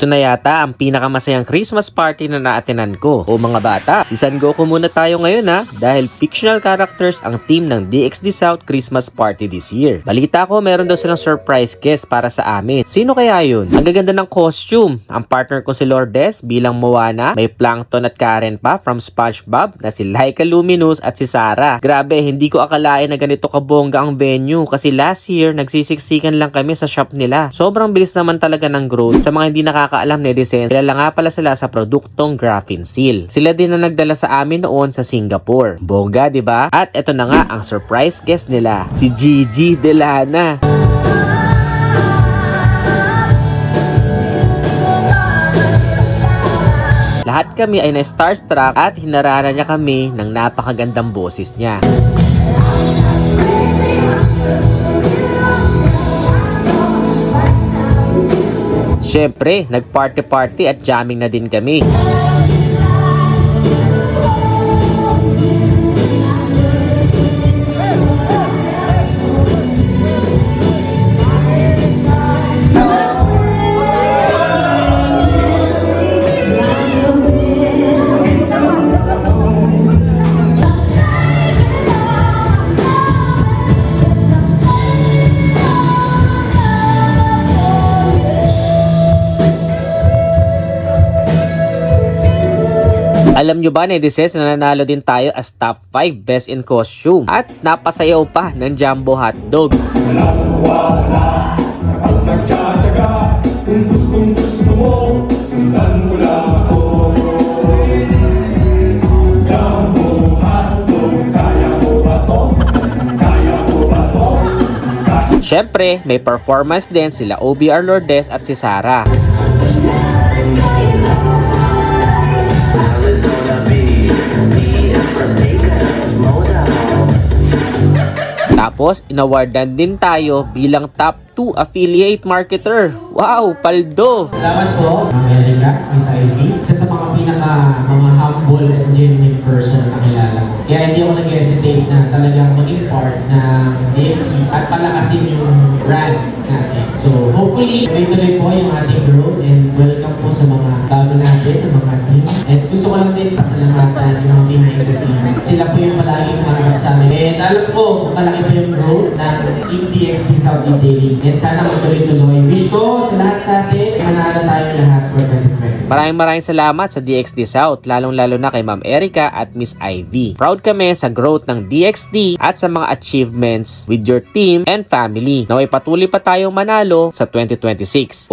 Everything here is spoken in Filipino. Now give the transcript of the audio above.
Ito na yata ang pinakamasayang Christmas party na naatenan ko. O mga bata, si San Goku muna tayo ngayon ha, dahil fictional characters ang team ng DXD South Christmas Party this year. Balita ko meron daw silang surprise guest para sa amin. Sino kaya yun? Ang gaganda ng costume. Ang partner ko si Lourdes bilang Moana, may Plankton at Karen pa from SpongeBob na si Laika Luminous at si Sarah. Grabe, hindi ko akalain na ganito kabongga ang venue kasi last year nagsisiksikan lang kami sa shop nila. Sobrang bilis naman talaga ng growth. Sa mga hindi nakakaalam netizens, kilala nga pala sila sa produktong Graphene Seal. Sila din na nagdala sa amin noon sa Singapore. Bongga, di ba? At eto na nga ang surprise guest nila, si Gigi Delana. Lahat kami ay na-starstruck at hinarana niya kami ng napakagandang boses niya. Siyempre, nag-party-party at jamming na din kami. Alam nyo ba, netizens, na nanalo din tayo as top 5 best in costume at napasayaw pa ng Jumbo Hotdog. Wala, kapag nagtsatsaga, kung gusto mo, sundan mo lang ako. Jumbo Hotdog, kaya mo ba to? Kaya mo ba to? Siyempre, may performance din sila OBR Lourdes at si Sarah. Tapos, inawardan din tayo bilang top 2 affiliate marketer. Wow, paldo! Salamat po, America, Miss Ivy. Isa sa mga mga humble and genuine person na nakilala ko. Kaya hindi ako nag-hesitate na talagang maging part ng DXD at palakasin yung brand natin. So, hopefully, tuloy po yung ating growth and welcome po sa mga bago natin, ng mga team. And gusto ko lang din pasalamatan yung mga behind the scenes. Sila po yung palaging maharap sa amin. And alam ko, malaki po yung growth ng Team DXD South Detailing. And sana magtuloy-tuloy. Wish ko sa lahat sa atin, manalo tayo lahat for 2026. Maraming salamat sa DXD South, lalong-lalo na kay Ma'am Erica at Miss Ivy. Proud kami sa growth ng DXD at sa mga achievements with your team and family. Naway patuloy pa tayong manalo sa 2026.